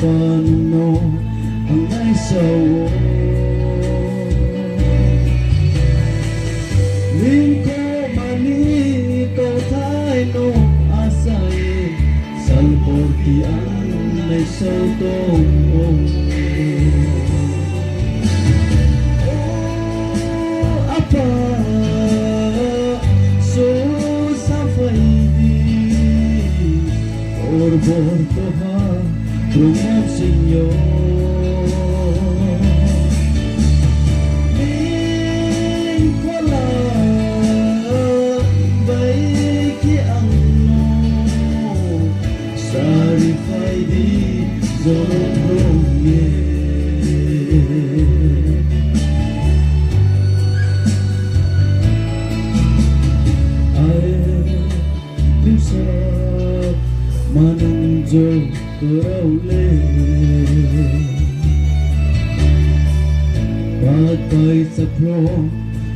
paano ang naisawo Lingko manito tayo no asay Salporti ang naisawtong Apa so safai Borto ha rumong sinyo Ning wala baiki ang no Sarifay di zorong ye Ay limsap manunjok teraule Patay sa pro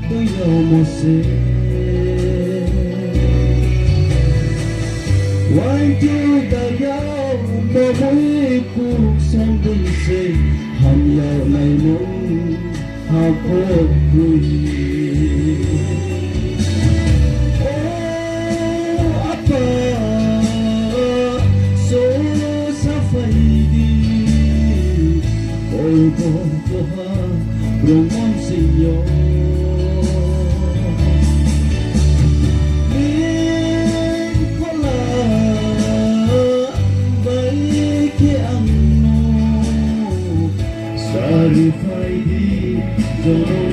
tuyaw mo se Why do dayaw mamoy kuk sambun se Hamyaw na'y mong hapot kuy Rumong sinyo Ning wala baiki ang no Sarifay di